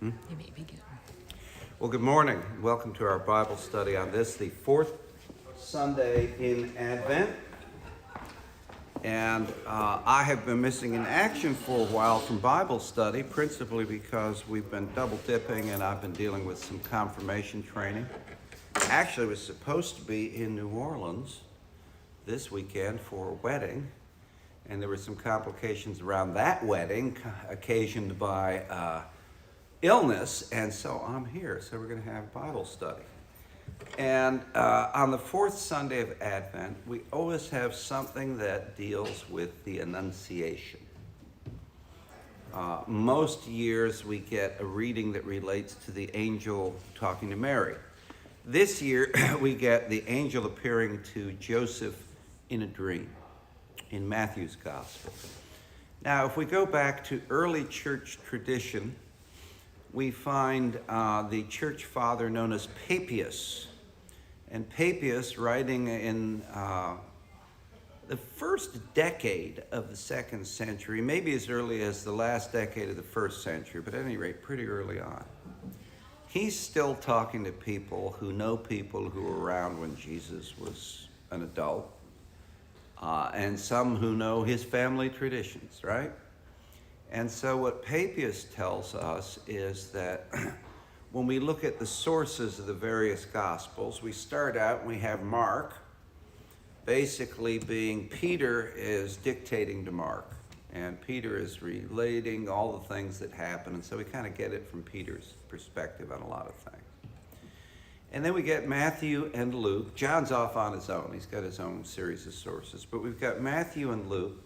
You may begin. Well, good morning. Welcome to our Bible study on this, the fourth Sunday in Advent. And I have been missing in action for a while from Bible study, principally because we've been double dipping and I've been dealing with some confirmation training. Actually, I was supposed to be in New Orleans this weekend for a wedding, and there were some complications around that wedding occasioned by illness, and so I'm here. So we're going to have Bible study. And on the fourth Sunday of Advent, we always have something that deals with the Annunciation. Most years we get a reading that relates to the angel talking to Mary. This year we get the angel appearing to Joseph in a dream in Matthew's Gospel. Now, if we go back to early church tradition, we find the church father known as Papias. And Papias, writing in the first decade of the second century, maybe as early as the last decade of the first century, but at any rate, pretty early on, he's still talking to people who know people who were around when Jesus was an adult, and some who know his family traditions, right? And so what Papias tells us is that when we look at the sources of the various Gospels, we start out and we have Mark, basically being Peter is dictating to Mark, and Peter is relating all the things that happen, and so we kind of get it from Peter's perspective on a lot of things. And then we get Matthew and Luke. John's off on his own. He's got his own series of sources, but we've got Matthew and Luke.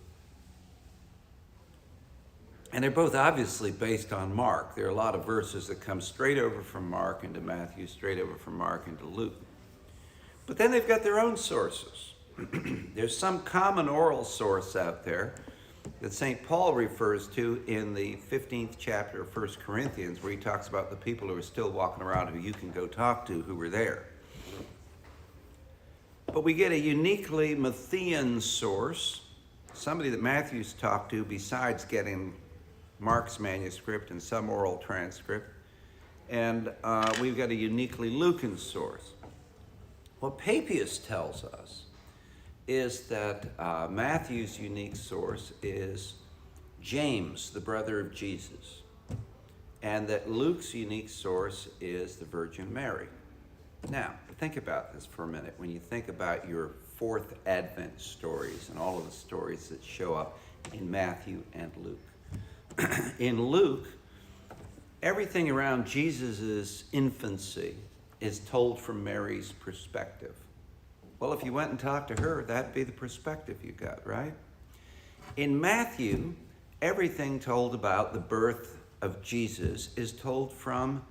And they're both obviously based on Mark. There are a lot of verses that come straight over from Mark into Matthew, straight over from Mark into Luke. But then they've got their own sources. There's some common oral source out there that St. Paul refers to in the 15th chapter of 1 Corinthians, where he talks about the people who are still walking around who you can go talk to who were there. But we get a uniquely Matthean source, somebody that Matthew's talked to besides getting Mark's manuscript and some oral transcript, and we've got a uniquely Lucan source. What Papias tells us is that Matthew's unique source is James, the brother of Jesus, and that Luke's unique source is the Virgin Mary. Now, think about this for a minute. When you think about your fourth Advent stories and all of the stories that show up in Matthew and Luke. In Luke, everything around Jesus' infancy is told from Mary's perspective. Well, if you went and talked to her, that'd be the perspective you got, right? In Matthew, everything told about the birth of Jesus is told from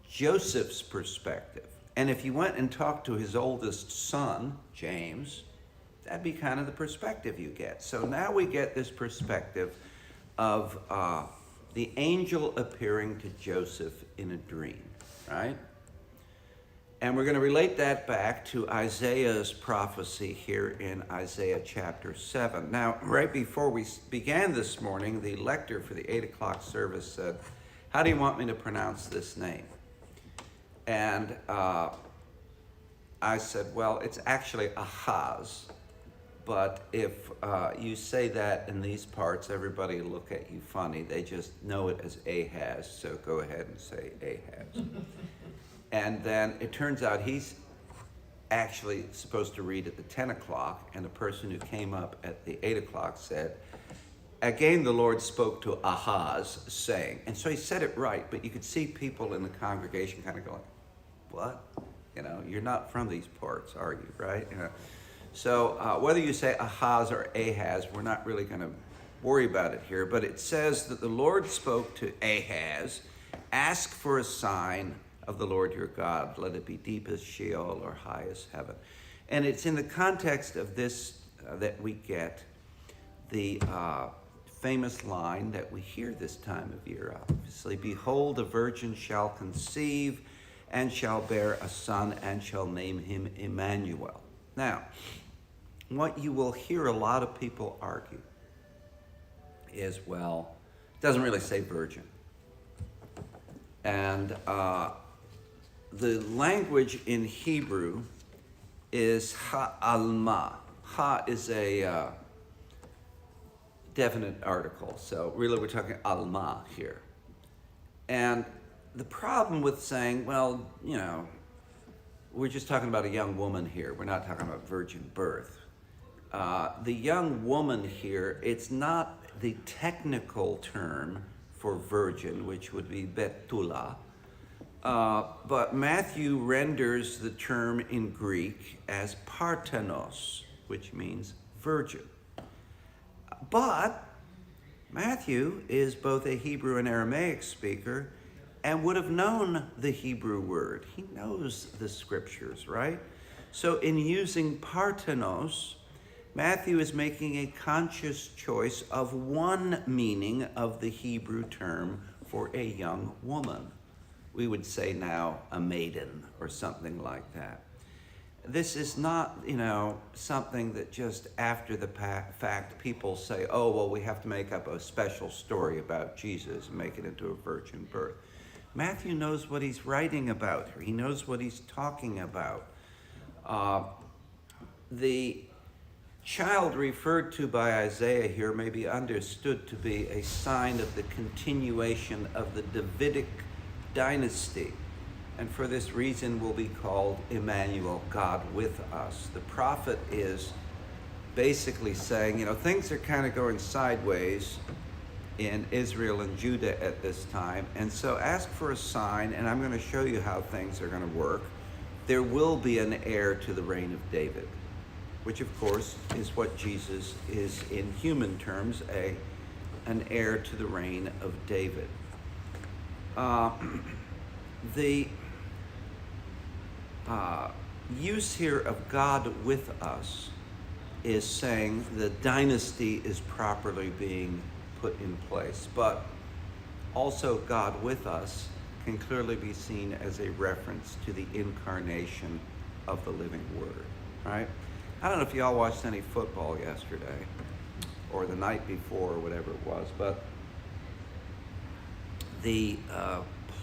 Joseph's perspective. And if you went and talked to his oldest son, James, that'd be kind of the perspective you get. So now we get this perspective of the angel appearing to Joseph in a dream, right? And we're going to relate that back to Isaiah's prophecy here in Isaiah chapter 7. Now, right before we began this morning, the lector for the 8 o'clock service said, "How do you want me to pronounce this name?" And I said, well, it's actually Ahaz. But if you say that in these parts, everybody will look at you funny. They just know it as Ahaz, so go ahead and say Ahaz. And then it turns out he's actually supposed to read at the 10 o'clock, and the person who came up at the 8 o'clock said, "Again the Lord spoke to Ahaz, saying," and so he said it right, but you could see people in the congregation kind of going, "What? You know, you're not from these parts, are you, right?" You know. So whether you say Ahaz or Ahaz, we're not really going to worry about it here, but it says that the Lord spoke to Ahaz, "Ask for a sign of the Lord your God, let it be deep as Sheol or high as heaven." And it's in the context of this that we get the famous line that we hear this time of year, obviously, "Behold, the virgin shall conceive and shall bear a son and shall name him Emmanuel." Now, what you will hear a lot of people argue is, well, it doesn't really say virgin. And the language in Hebrew is ha'alma. Ha is a definite article, so really we're talking alma here. And the problem with saying, well, we're just talking about a young woman here, we're not talking about virgin birth. The young woman here, it's not the technical term for virgin, which would be betula, but Matthew renders the term in Greek as parthenos, which means virgin. But Matthew is both a Hebrew and Aramaic speaker and would have known the Hebrew word. He knows the scriptures, right? So in using parthenos, Matthew is making a conscious choice of one meaning of the Hebrew term for a young woman. We would say now a maiden or something like that. This is not, something that just after the fact people say, oh, well, we have to make up a special story about Jesus and make it into a virgin birth. Matthew knows what he's writing about here. He knows what he's talking about. The child referred to by Isaiah here may be understood to be a sign of the continuation of the Davidic dynasty, and for this reason will be called Emmanuel, God with us. The prophet is basically saying, things are kind of going sideways in Israel and Judah at this time, and so ask for a sign, and I'm going to show you how things are going to work. There will be an heir to the reign of David, which of course is what Jesus is in human terms, an heir to the reign of David. The use here of God with us is saying the dynasty is properly being put in place, but also God with us can clearly be seen as a reference to the incarnation of the living Word, right? I don't know if y'all watched any football yesterday or the night before or whatever it was, but the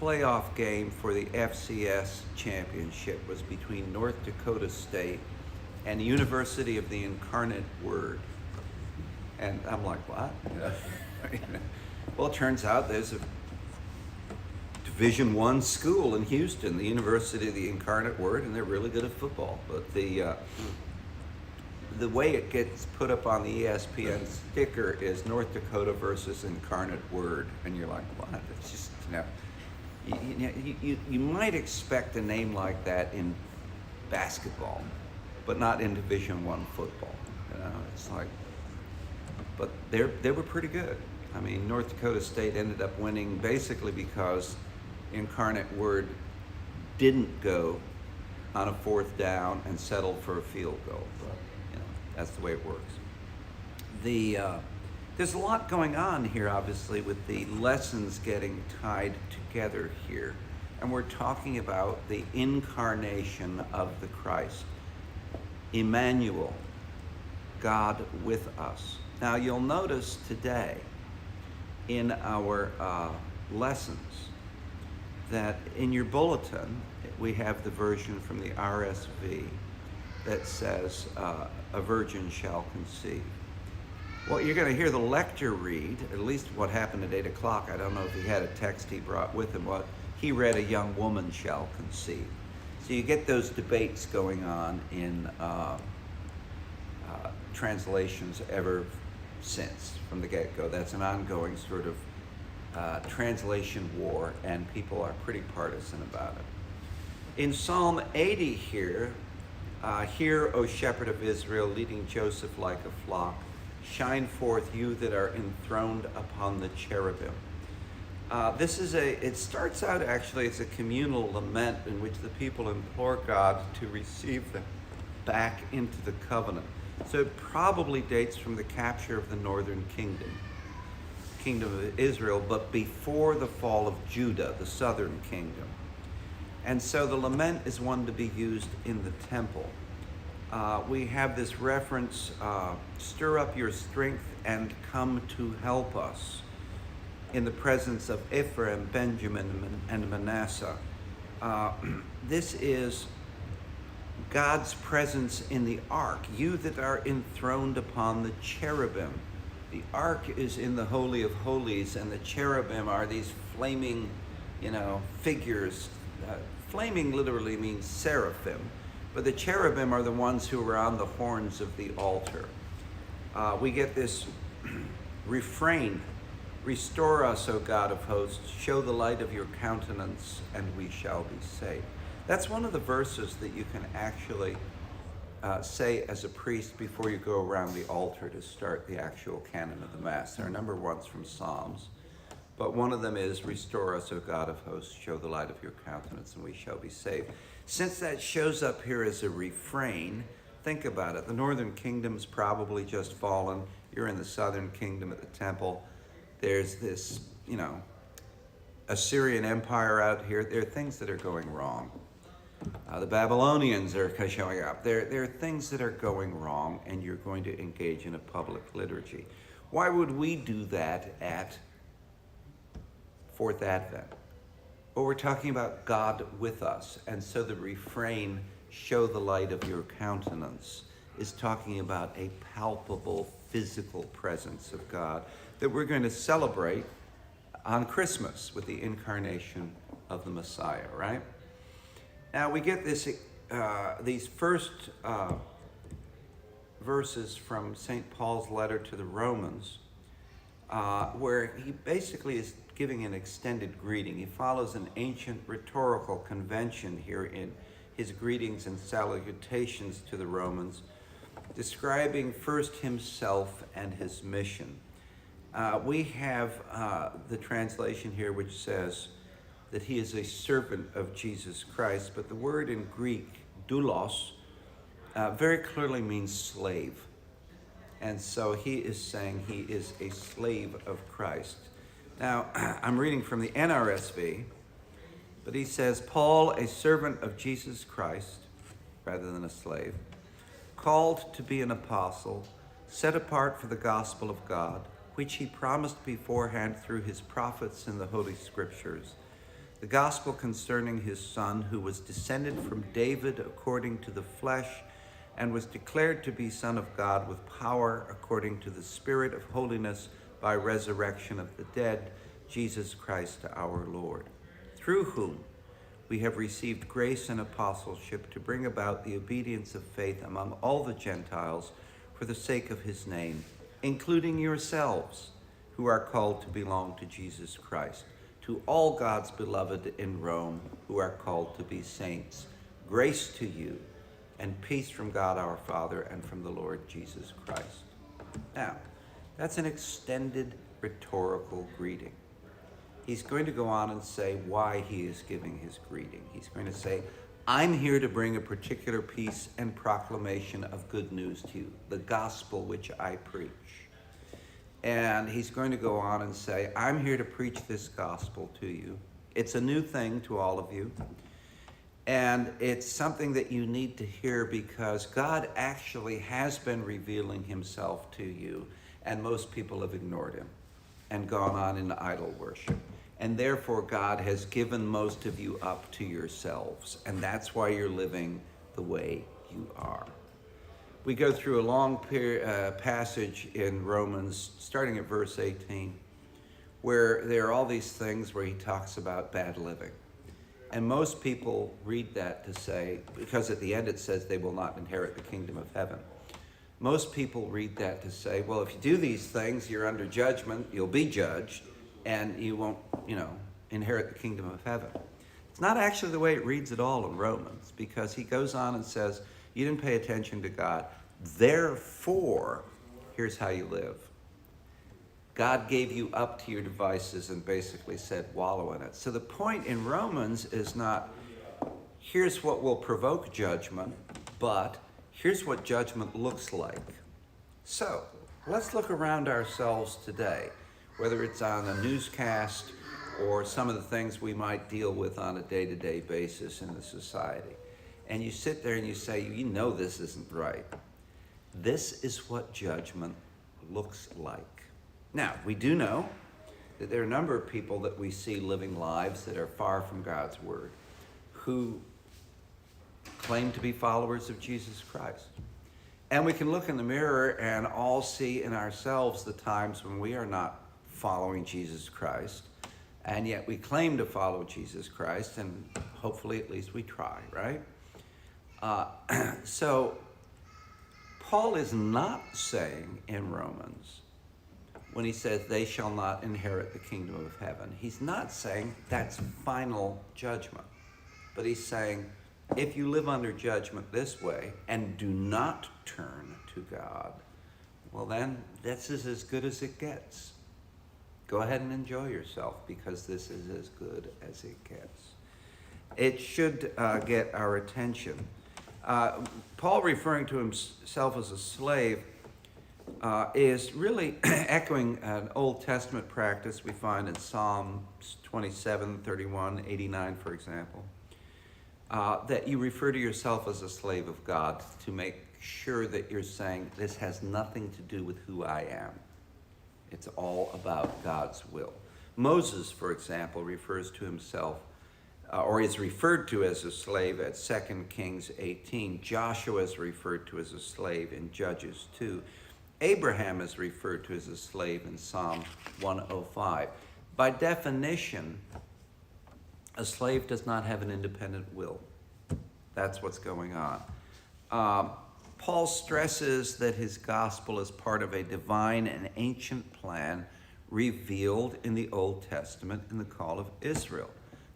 playoff game for the FCS championship was between North Dakota State and the University of the Incarnate Word. And I'm like, what? Well, it turns out there's a Division I school in Houston, the University of the Incarnate Word, and they're really good at football. But the way it gets put up on the ESPN sticker is North Dakota versus Incarnate Word, and you're like, what? It's just, you might expect a name like that in basketball, but not in Division I football. It's like, but they were pretty good. I mean, North Dakota State ended up winning basically because Incarnate Word didn't go on a fourth down and settled for a field goal. But, that's the way it works. There's a lot going on here, obviously, with the lessons getting tied together here. And we're talking about the incarnation of the Christ. Emmanuel, God with us. Now, you'll notice today in our lessons that in your bulletin, we have the version from the RSV that says, a virgin shall conceive. Well, you're going to hear the lector read, at least what happened at 8 o'clock. I don't know if he had a text he brought with him. What he read, a young woman shall conceive. So you get those debates going on in translations ever since, from the get-go. That's an ongoing sort of translation war, and people are pretty partisan about it. In Psalm 80 here, hear, O shepherd of Israel, leading Joseph like a flock. Shine forth, you that are enthroned upon the cherubim. It starts out actually as a communal lament in which the people implore God to receive them back into the covenant. So it probably dates from the capture of the northern kingdom of Israel, but before the fall of Judah, the southern kingdom. And so the lament is one to be used in the temple. We have this reference, stir up your strength and come to help us. in the presence of Ephraim, Benjamin, and Manasseh. This is God's presence in the ark. You that are enthroned upon the cherubim. The ark is in the Holy of Holies, and the cherubim are these flaming, figures. Flaming literally means seraphim, but the cherubim are the ones who are on the horns of the altar. We get this refrain, "Restore us, O God of hosts, show the light of your countenance, and we shall be saved." That's one of the verses that you can actually say as a priest before you go around the altar to start the actual canon of the Mass. There are a number of ones from Psalms, but one of them is, "Restore us, O God of hosts, show the light of your countenance, and we shall be saved." Since that shows up here as a refrain, think about it. The northern kingdom's probably just fallen. You're in the southern kingdom at the temple. There's this, Assyrian Empire out here. There are things that are going wrong. The Babylonians are showing up. There are things that are going wrong, and you're going to engage in a public liturgy. Why would we do that at Fourth Advent? Well, we're talking about God with us, and so the refrain, "Show the light of your countenance," is talking about a palpable, physical presence of God that we're going to celebrate on Christmas with the incarnation of the Messiah, right? Now we get these first verses from St. Paul's letter to the Romans, where he basically is giving an extended greeting. He follows an ancient rhetorical convention here in his greetings and salutations to the Romans, describing first himself and his mission. We have the translation here which says that he is a servant of Jesus Christ, but the word in Greek, doulos, very clearly means slave. And so he is saying he is a slave of Christ. Now, I'm reading from the NRSV, but he says, "Paul, a servant of Jesus Christ," rather than a slave, "called to be an apostle, set apart for the gospel of God, which he promised beforehand through his prophets in the Holy Scriptures, the gospel concerning his Son, who was descended from David according to the flesh, and was declared to be Son of God with power according to the Spirit of holiness by resurrection of the dead, Jesus Christ our Lord, through whom we have received grace and apostleship to bring about the obedience of faith among all the Gentiles for the sake of his name, including yourselves, who are called to belong to Jesus Christ. To all God's beloved in Rome, who are called to be saints, grace to you and peace from God our Father and from the Lord Jesus Christ." Now, that's an extended rhetorical greeting. He's going to go on and say why he is giving his greeting. He's going to say, "I'm here to bring a particular peace and proclamation of good news to you, the gospel which I preach." And he's going to go on and say, "I'm here to preach this gospel to you. It's a new thing to all of you. And it's something that you need to hear because God actually has been revealing himself to you, and most people have ignored him and gone on in idol worship. And therefore God has given most of you up to yourselves, and that's why you're living the way you are." We go through a long passage in Romans, starting at verse 18, where there are all these things where he talks about bad living. And most people read that to say, because at the end it says they will not inherit the kingdom of heaven. Most people read that to say, well, if you do these things, you're under judgment, you'll be judged, and you won't, inherit the kingdom of heaven. It's not actually the way it reads at all in Romans, because he goes on and says, you didn't pay attention to God. Therefore, here's how you live. God gave you up to your devices and basically said, wallow in it. So the point in Romans is not, here's what will provoke judgment, but here's what judgment looks like. So let's look around ourselves today, whether it's on a newscast or some of the things we might deal with on a day-to-day basis in the society. And you sit there and you say, this isn't right. This is what judgment looks like. Now, we do know that there are a number of people that we see living lives that are far from God's word, who claim to be followers of Jesus Christ. And we can look in the mirror and all see in ourselves the times when we are not following Jesus Christ, and yet we claim to follow Jesus Christ, and hopefully at least we try, right? So Paul is not saying in Romans, when he says they shall not inherit the kingdom of heaven, he's not saying that's final judgment. But he's saying, if you live under judgment this way and do not turn to God, well then, this is as good as it gets. Go ahead and enjoy yourself, because this is as good as it gets. It should get our attention. Paul, referring to himself as a slave, is really echoing an Old Testament practice we find in Psalms 27, 31, 89, for example. That you refer to yourself as a slave of God to make sure that you're saying, this has nothing to do with who I am. It's all about God's will. Moses, for example, refers to himself, or is referred to as a slave at 2 Kings 18. Joshua is referred to as a slave in Judges 2. Abraham is referred to as a slave in Psalm 105. By definition, a slave does not have an independent will. That's what's going on. Paul stresses that his gospel is part of a divine and ancient plan revealed in the Old Testament in the call of Israel,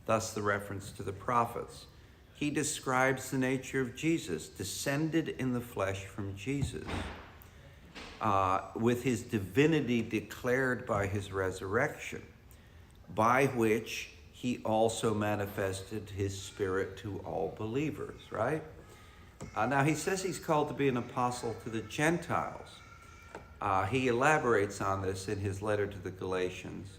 thus the reference to the prophets. He describes the nature of Jesus, descended in the flesh from Jesus, with his divinity declared by his resurrection, by which he also manifested his spirit to all believers, right? Now he says he's called to be an apostle to the Gentiles. He elaborates on this in his letter to the Galatians.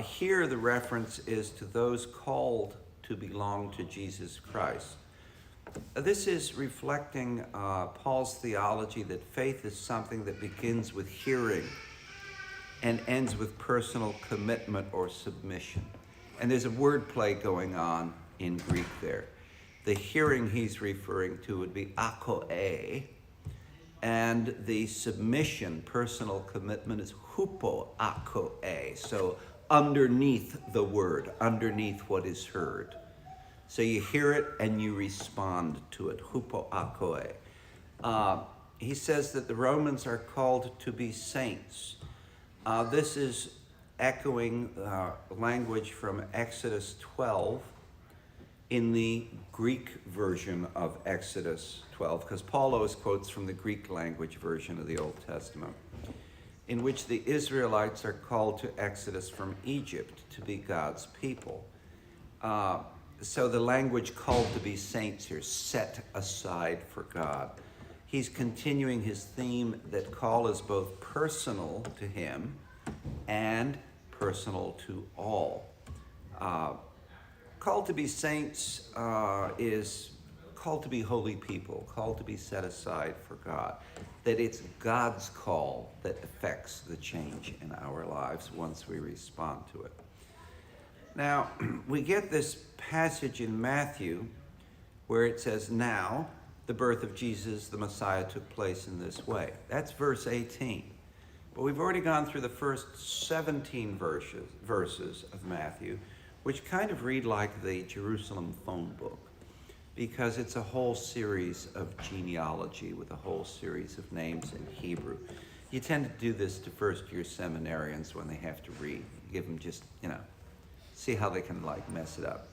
Here the reference is to those called to belong to Jesus Christ. This is reflecting Paul's theology that faith is something that begins with hearing and ends with personal commitment or submission. And there's a wordplay going on in Greek there. The hearing he's referring to would be akoe, and the submission, personal commitment, is hupoakoe. So underneath the word, underneath what is heard. So you hear it and you respond to it, hupoakoe. He says that the Romans are called to be saints. This is echoing language from Exodus 12 in the Greek version of Exodus 12, because Paul always quotes from the Greek language version of the Old Testament, in which the Israelites are called to Exodus from Egypt to be God's people. So the language called to be saints here, set aside for God. He's continuing his theme that call is both personal to him and personal to all. Called to be saints is called to be holy people, called to be set aside for God. That it's God's call that affects the change in our lives once we respond to it. Now, we get this passage in Matthew where it says, now the birth of Jesus, the Messiah, took place in this way. That's verse 18. But we've already gone through the first 17 verses of Matthew, which kind of read like the Jerusalem phone book, because it's a whole series of genealogy with a whole series of names in Hebrew. You tend to do this to first-year seminarians when they have to read. You give them just, see how they can mess it up.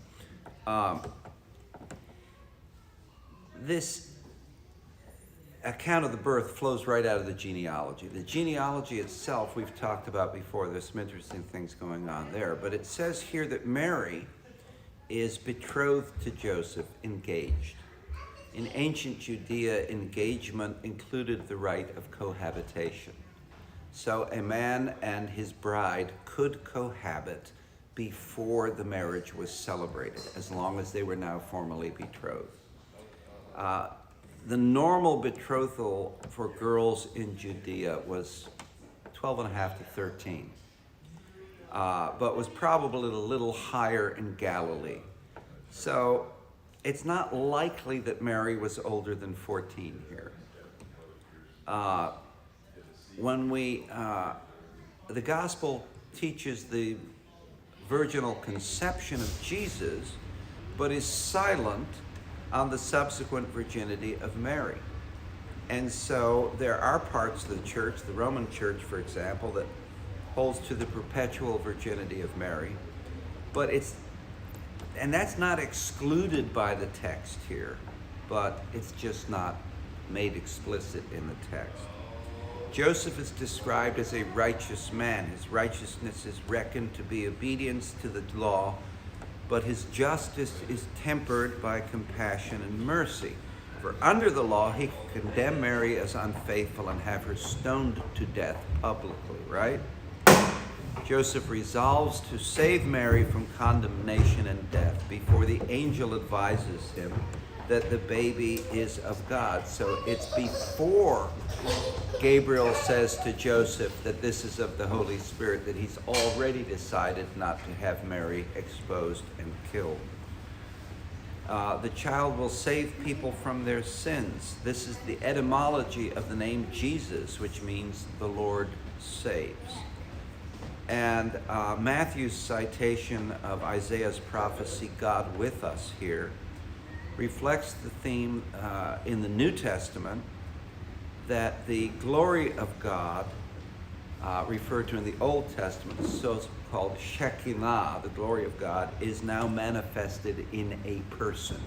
This account of the birth flows right out of the genealogy. The genealogy itself we've talked about before. There's some interesting things going on there. But it says here that Mary is betrothed to Joseph, engaged. In ancient Judea, engagement included the right of cohabitation. So a man and his bride could cohabit before the marriage was celebrated, as long as they were now formally betrothed. The normal betrothal for girls in Judea was 12 and a half to 13. but was probably a little higher in Galilee. So it's not likely that Mary was older than 14 here. The gospel teaches the virginal conception of Jesus, but is silent on the subsequent virginity of Mary. And so there are parts of the church, the Roman church, for example, that holds to the perpetual virginity of Mary, and that's not excluded by the text here, but it's just not made explicit in the text. Joseph is described as a righteous man. His righteousness is reckoned to be obedience to the law, but his justice is tempered by compassion and mercy. For under the law, he could condemn Mary as unfaithful and have her stoned to death publicly, right? Joseph resolves to save Mary from condemnation and death before the angel advises him that the baby is of God. So it's before Gabriel says to Joseph that this is of the Holy Spirit that he's already decided not to have Mary exposed and killed. The child will save people from their sins. This is the etymology of the name Jesus, which means the Lord saves. And Matthew's citation of Isaiah's prophecy, God with us here, reflects the theme in the New Testament that the glory of God, referred to in the Old Testament, the so-called Shekinah, the glory of God, is now manifested in a person,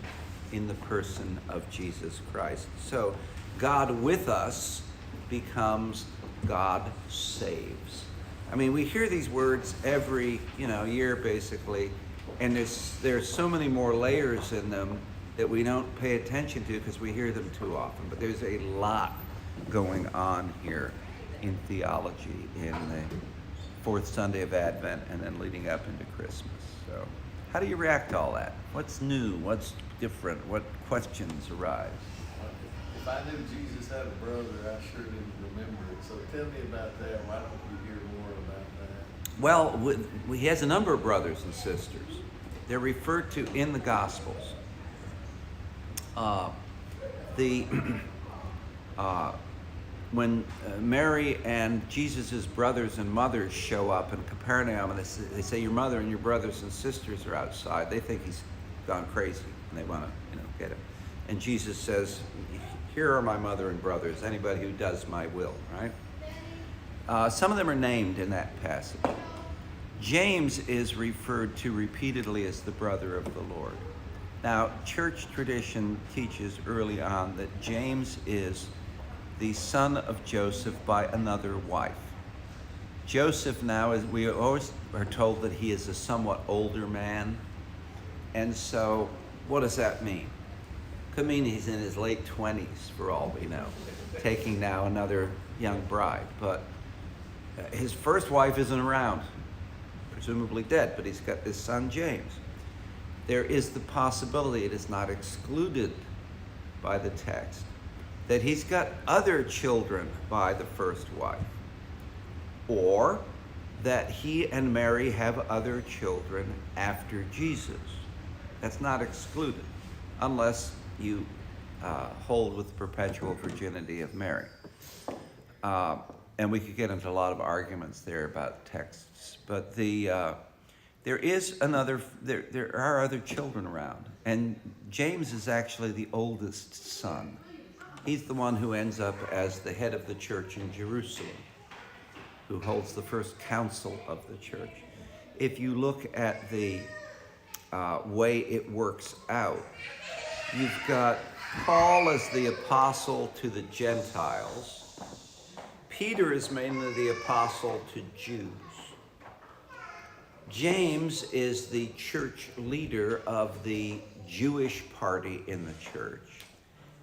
in the person of Jesus Christ. So God with us becomes God saves. I mean, we hear these words every year basically, and there's so many more layers in them that we don't pay attention to because we hear them too often. But there's a lot going on here in theology in the fourth Sunday of Advent and then leading up into Christmas. So how do you react to all that? What's new? What's different? What questions arise? If I knew Jesus had a brother, I sure didn't remember it. So tell me about that. Why don't we hear more about that? Well, he has a number of brothers and sisters. They're referred to in the Gospels. When Mary and Jesus' brothers and mothers show up in Capernaum, and they say, your mother and your brothers and sisters are outside, they think he's gone crazy, and they want to get him. And Jesus says, here are my mother and brothers, anybody who does my will, right? Some of them are named in that passage. James is referred to repeatedly as the brother of the Lord. Now, church tradition teaches early on that James is the son of Joseph by another wife. Joseph now, as we always are told, that he is a somewhat older man. And so, what does that mean? Could mean he's in his late 20s, for all we know, taking now another young bride. But his first wife isn't around, presumably dead, but he's got this son, James. There is the possibility, it is not excluded by the text, that he's got other children by the first wife, or that he and Mary have other children after Jesus. That's not excluded, unless you hold with the perpetual virginity of Mary. And we could get into a lot of arguments there about texts, but there are other children around, and James is actually the oldest son. He's the one who ends up as the head of the church in Jerusalem, who holds the first council of the church. If you look at the way it works out, you've got Paul as the apostle to the Gentiles. Peter is mainly the apostle to Jews. James is the church leader of the Jewish party in the church.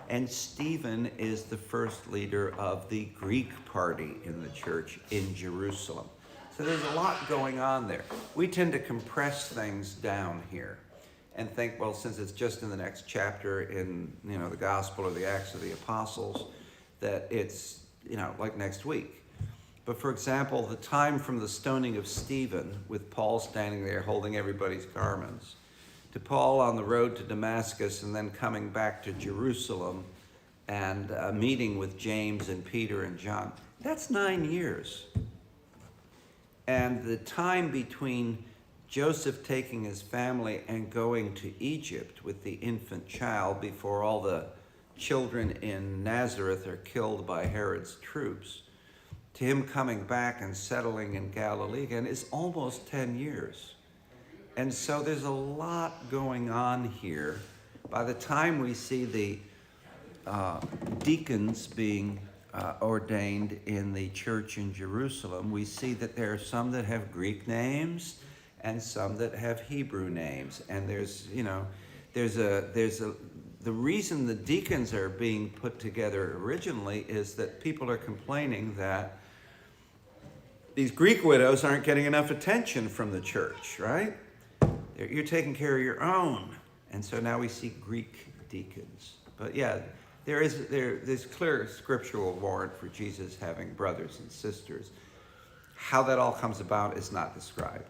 And Stephen is the first leader of the Greek party in the church in Jerusalem. So there's a lot going on there. We tend to compress things down here and think, well, since it's just in the next chapter in the Gospel or the Acts of the Apostles, that it's like next week. But for example, the time from the stoning of Stephen, with Paul standing there holding everybody's garments, to Paul on the road to Damascus and then coming back to Jerusalem and meeting with James and Peter and John, that's 9 years. And the time between Joseph taking his family and going to Egypt with the infant child before all the children in Nazareth are killed by Herod's troops, to him coming back and settling in Galilee again, is almost 10 years. And so there's a lot going on here. By the time we see the deacons being ordained in the church in Jerusalem, we see that there are some that have Greek names and some that have Hebrew names. And the reason the deacons are being put together originally is that people are complaining that these Greek widows aren't getting enough attention from the church, right? You're taking care of your own. And so now we see Greek deacons. But yeah, there's clear scriptural warrant for Jesus having brothers and sisters. How that all comes about is not described.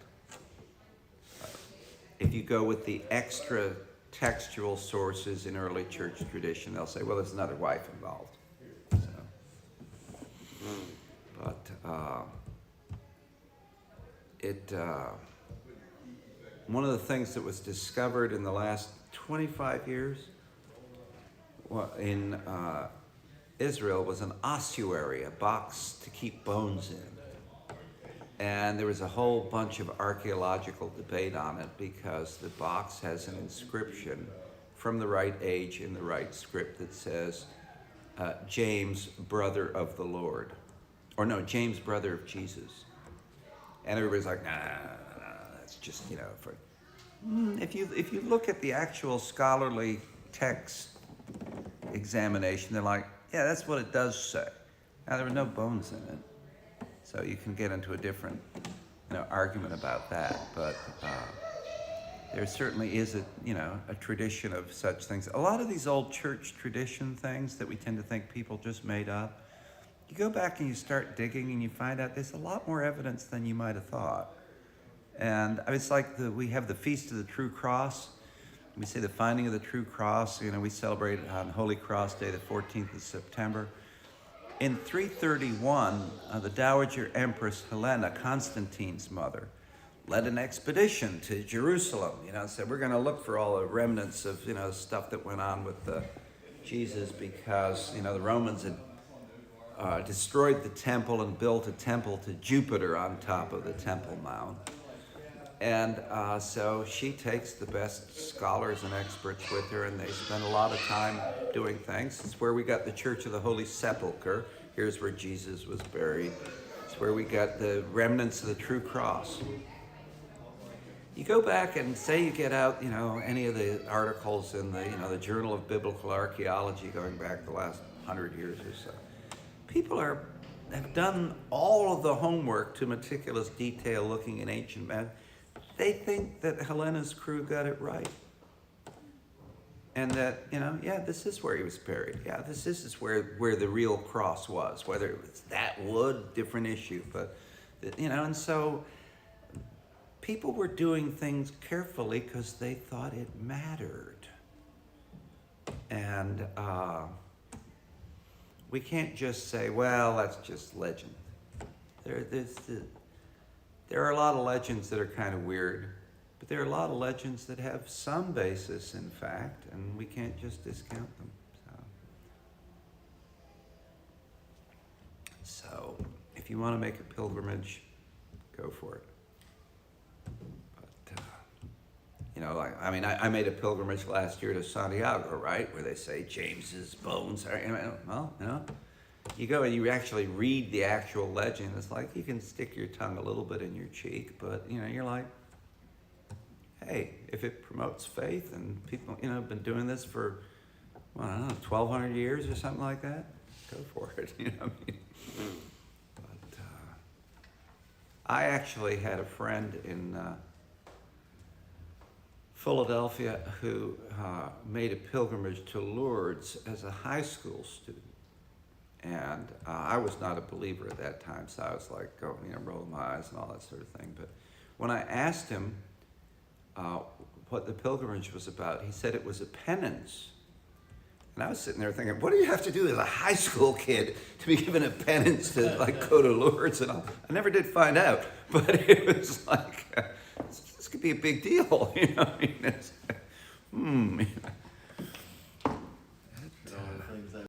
If you go with the extra textual sources in early church tradition, they'll say, well, there's another wife involved. One of the things that was discovered in the last 25 years in Israel was an ossuary, a box to keep bones in. And there was a whole bunch of archaeological debate on it because the box has an inscription from the right age in the right script that says, James, brother of the Lord. Or no, James, brother of Jesus. And everybody's like, nah, that's just, for... If you look at the actual scholarly text examination, they're like, yeah, that's what it does say. Now, there were no bones in it. So you can get into a different argument about that. But there certainly is a tradition of such things. A lot of these old church tradition things that we tend to think people just made up, you go back and you start digging and you find out there's a lot more evidence than you might have thought. And it's like we have the Feast of the True Cross. We say the finding of the True Cross. We celebrate it on Holy Cross Day, the 14th of September. In 331, the Dowager Empress Helena, Constantine's mother, led an expedition to Jerusalem. Said we're going to look for all the remnants of stuff that went on with Jesus because the Romans had destroyed the temple and built a temple to Jupiter on top of the Temple Mount. And so she takes the best scholars and experts with her, and they spend a lot of time doing things. It's where we got the Church of the Holy Sepulchre. Here's where Jesus was buried. It's where we got the remnants of the True Cross. You go back and say you get out, any of the articles in the Journal of Biblical Archaeology going back the last 100 years or so. People have done all of the homework to meticulous detail looking at ancient math. They think that Helena's crew got it right. And that, this is where he was buried. Yeah, this is where the real cross was. Whether it was that wood, different issue. But, and so people were doing things carefully because they thought it mattered. And we can't just say, well, that's just legend. There are a lot of legends that are kind of weird, but there are a lot of legends that have some basis in fact, and we can't just discount them. So if you want to make a pilgrimage, go for it. But, I made a pilgrimage last year to Santiago, right, where they say James's bones are, you go and you actually read the actual legend. It's like you can stick your tongue a little bit in your cheek, but you're like, hey, if it promotes faith and people have been doing this for 1,200 years or something like that, go for it. But I actually had a friend in Philadelphia who made a pilgrimage to Lourdes as a high school student. And I was not a believer at that time, so I was like, rolling my eyes and all that sort of thing. But when I asked him what the pilgrimage was about, he said it was a penance. And I was sitting there thinking, what do you have to do as a high school kid to be given a penance to like go to Lourdes and all? I never did find out, but it was like, this could be a big deal, I mean,